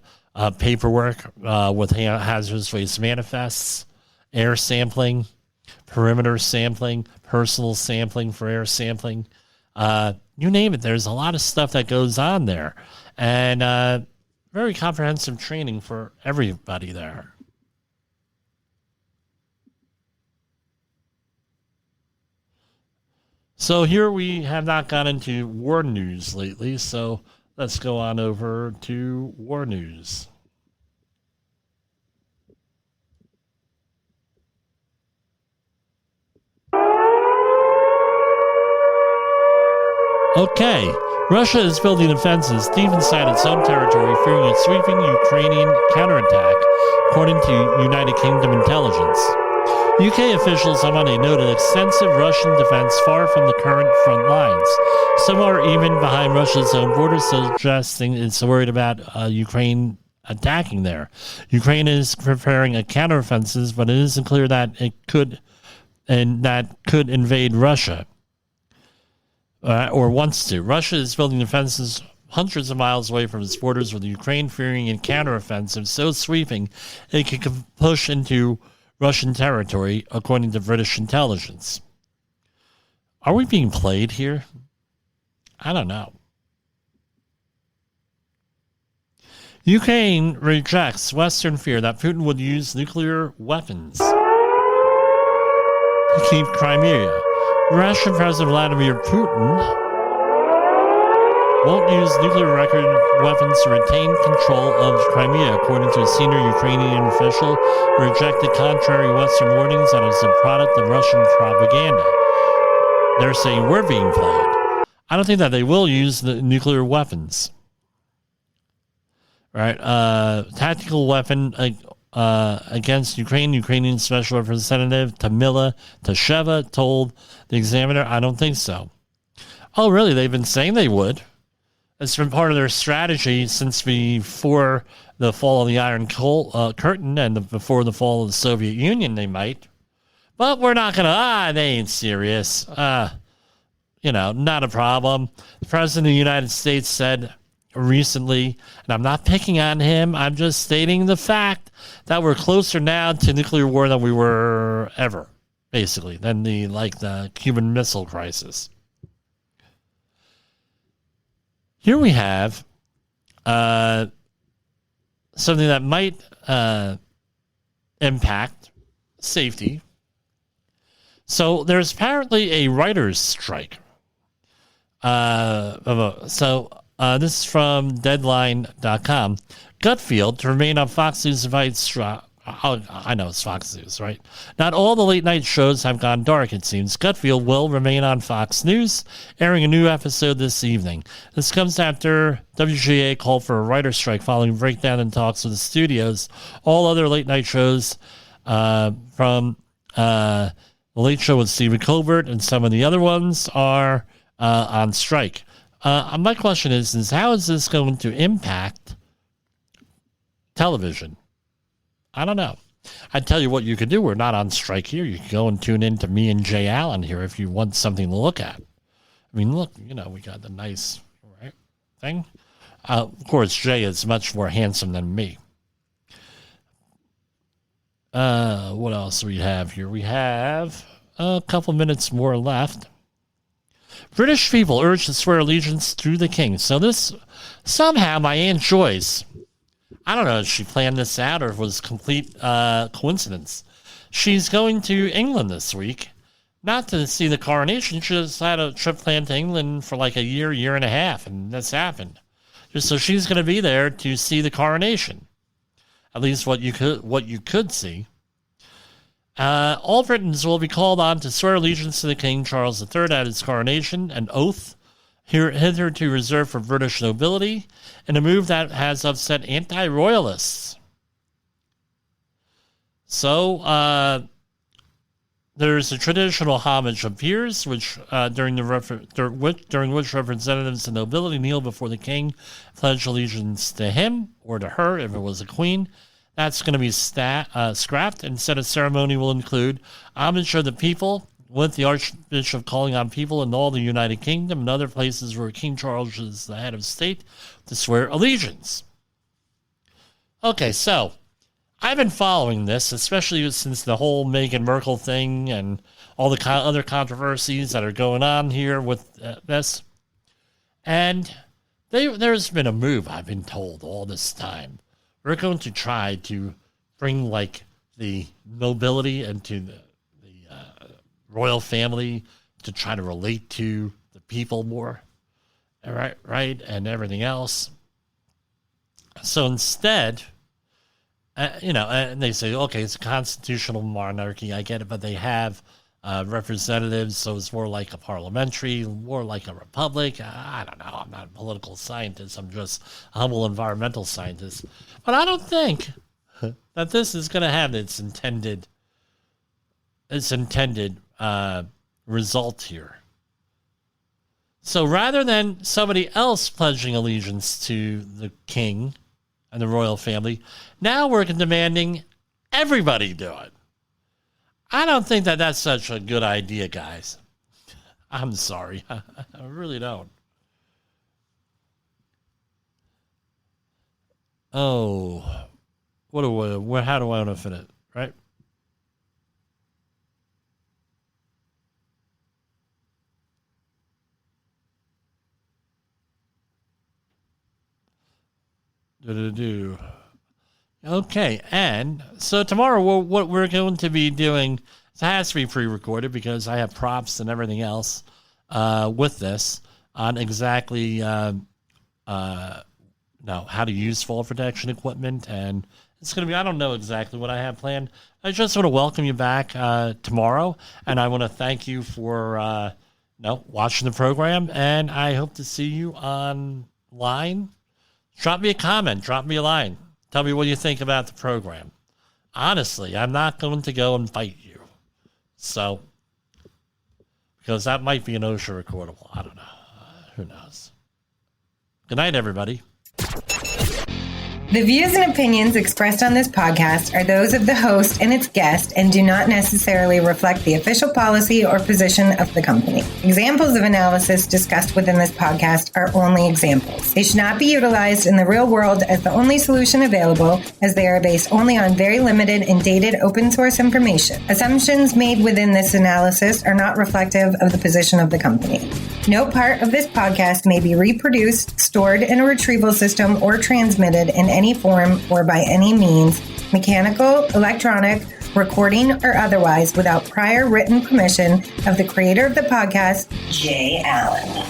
paperwork with hazardous waste manifests, air sampling, perimeter sampling, personal sampling for air sampling. You name it. There's a lot of stuff that goes on there. And very comprehensive training for everybody there. So here we have not gone into war news lately, so let's go on over to war news. Okay, Russia is building defenses deep inside its own territory, fearing a sweeping Ukrainian counterattack, according to United Kingdom intelligence. UK officials on Monday noted extensive Russian defense far from the current front lines. Some are even behind Russia's own border, suggesting it's worried about Ukraine attacking there. Ukraine is preparing a counteroffensive, but it isn't clear that it could invade Russia or wants to. Russia is building defenses hundreds of miles away from its borders, with Ukraine fearing a counteroffensive so sweeping it could push into Russian territory, according to British intelligence. Are we being played here? I don't know. Ukraine rejects Western fear that Putin would use nuclear weapons to keep Crimea. Russian President Vladimir Putin won't use nuclear weapons to retain control of Crimea, according to a senior Ukrainian official who rejected contrary Western warnings that it's a product of Russian propaganda. They're saying we're being played. I don't think that they will use the nuclear weapons. Right? Tactical weapon against Ukraine. Ukrainian Special Representative Tamila Tasheva told the Examiner, I don't think so. Oh, really? They've been saying they would. It's been part of their strategy since before the fall of the Iron Curtain and before the fall of the Soviet Union, they might. But we're not going to, they ain't serious. Not a problem. The President of the United States said recently, and I'm not picking on him, I'm just stating the fact that we're closer now to nuclear war than we were ever, basically, than the Cuban Missile Crisis. Here we have something that might impact safety. So there's apparently a writer's strike This is from Deadline.com. Gutfield, to remain on Fox News, invites... I know it's Fox News, right? Not all the late-night shows have gone dark, it seems. Gutfield will remain on Fox News, airing a new episode this evening. This comes after WGA called for a writer's strike following a breakdown in talks with the studios. All other late-night shows from The Late Show with Stephen Colbert and some of the other ones are on strike. My question is how is this going to impact television? I don't know. I tell you what you could do. We're not on strike here. You can go and tune in to me and Jay Allen here if you want something to look at. I mean, look, we got the nice thing. Of course, Jay is much more handsome than me. What else do we have here? We have a couple minutes more left. British people urged to swear allegiance to the king. So this, somehow my Aunt Joyce... I don't know if she planned this out or if it was complete coincidence. She's going to England this week, not to see the coronation. She just had a trip planned to England for like a year and a half, and this happened. Just so she's going to be there to see the coronation. At least what you could see. All Britons will be called on to swear allegiance to the King Charles III at his coronation, an oath hitherto reserved for British nobility, in a move that has upset anti-royalists. So, there's a traditional homage of peers, which during which representatives of nobility kneel before the king, pledge allegiance to him or to her if it was a queen. That's going to be scrapped. Instead, a ceremony will include homage of the people, with the Archbishop calling on people in all the United Kingdom and other places where King Charles is the head of state to swear allegiance. Okay, so I've been following this, especially since the whole Meghan Markle thing and all the other controversies that are going on here with this. And there's been a move, I've been told, all this time. We're going to try to bring, the nobility into the royal family to try to relate to the people more, right, and everything else. So instead, and they say, okay, it's a constitutional monarchy, I get it, but they have representatives, so it's more like a parliamentary, more like a republic. I don't know, I'm not a political scientist, I'm just a humble environmental scientist. But I don't think that this is going to have its intended result here. So rather than somebody else pledging allegiance to the king and the royal family, now we're demanding everybody do it. I don't think that that's such a good idea, guys. I'm sorry. I really don't. Oh, how do I want to fit it, right? Okay, and so tomorrow what we're going to be doing, it has to be pre-recorded because I have props and everything else with this on exactly how to use fall protection equipment, and it's going to be, I don't know exactly what I have planned. I just want to welcome you back tomorrow, and I want to thank you for watching the program, and I hope to see you online. Drop me a comment. Drop me a line. Tell me what you think about the program. Honestly, I'm not going to go and fight you. So, because that might be an OSHA recordable. I don't know. Who knows? Good night, everybody. The views and opinions expressed on this podcast are those of the host and its guest and do not necessarily reflect the official policy or position of the company. Examples of analysis discussed within this podcast are only examples. They should not be utilized in the real world as the only solution available, as they are based only on very limited and dated open source information. Assumptions made within this analysis are not reflective of the position of the company. No part of this podcast may be reproduced, stored in a retrieval system, or transmitted in any form or by any means, mechanical, electronic, recording, or otherwise, without prior written permission of the creator of the podcast, Jay Allen.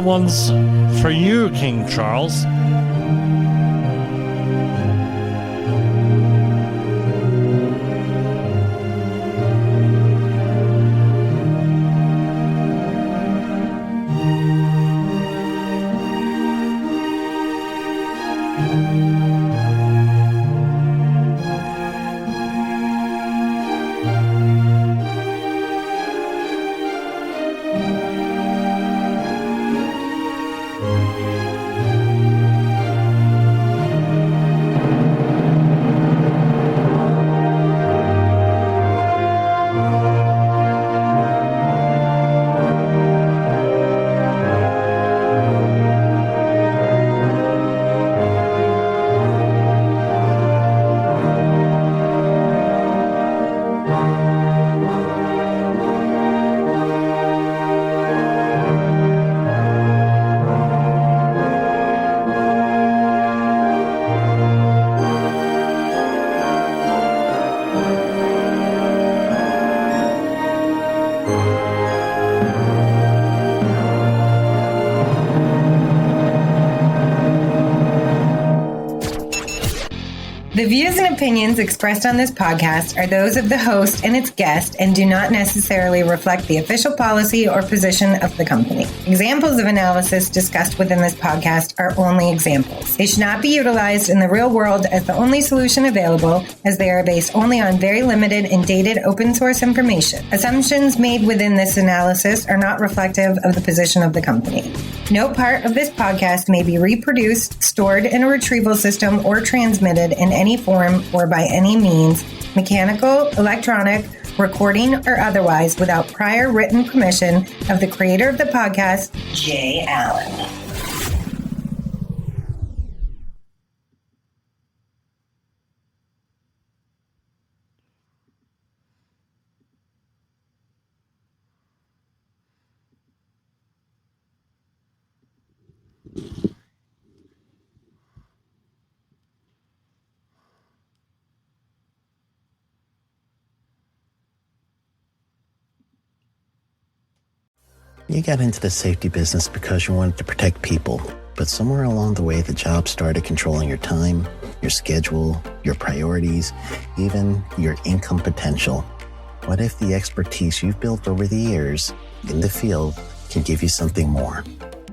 That one's for you, King Charles. The views and opinions expressed on this podcast are those of the host and its guest and do not necessarily reflect the official policy or position of the company. Examples of analysis discussed within this podcast are only examples. They should not be utilized in the real world as the only solution available, as they are based only on very limited and dated open source information. Assumptions made within this analysis are not reflective of the position of the company. No part of this podcast may be reproduced, stored in a retrieval system, or transmitted in any form or by any means, mechanical, electronic, recording, or otherwise, without prior written permission of the creator of the podcast, Jay Allen. You got into the safety business because you wanted to protect people, but somewhere along the way, the job started controlling your time, your schedule, your priorities, even your income potential. What if the expertise you've built over the years in the field can give you something more?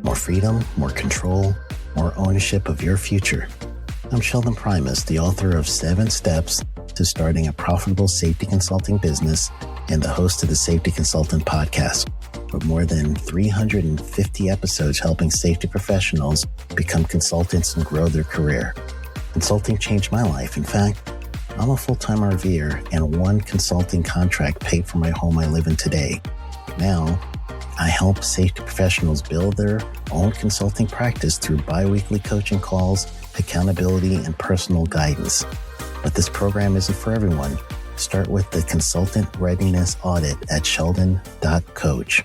More freedom, more control, more ownership of your future. I'm Sheldon Primus, the author of 7 Steps to Starting a Profitable Safety Consulting Business and the host of the Safety Consultant Podcast, with more than 350 episodes helping safety professionals become consultants and grow their career. Consulting changed my life. In fact, I'm a full-time RVer, and one consulting contract paid for my home I live in today. Now, I help safety professionals build their own consulting practice through bi-weekly coaching calls, accountability, and personal guidance. But this program isn't for everyone. Start with the Consultant Readiness Audit at sheldon.coach.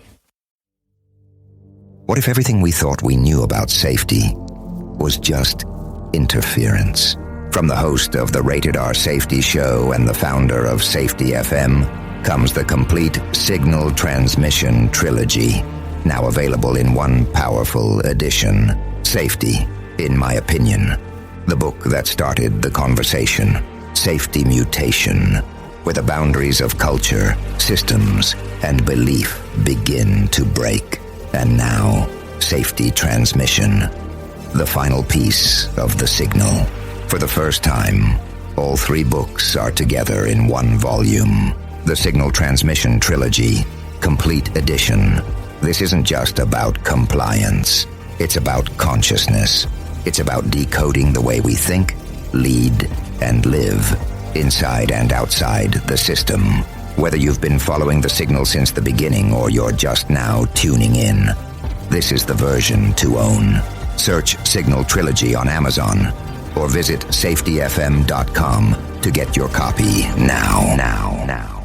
What if everything we thought we knew about safety was just interference? From the host of the Rated R Safety Show and the founder of Safety FM comes the complete Signal Transmission Trilogy, now available in one powerful edition. Safety, in my opinion, the book that started the conversation. Safety Mutation, where the boundaries of culture, systems, and belief begin to break. And now, Safety Transmission, the final piece of the signal. For the first time, all 3 books are together in one volume. The Signal Transmission Trilogy, Complete Edition. This isn't just about compliance. It's about consciousness. It's about decoding the way we think, lead, and live, inside and outside the system. Whether you've been following the signal since the beginning or you're just now tuning in, this is the version to own. Search Signal Trilogy on Amazon or visit safetyfm.com to get your copy now.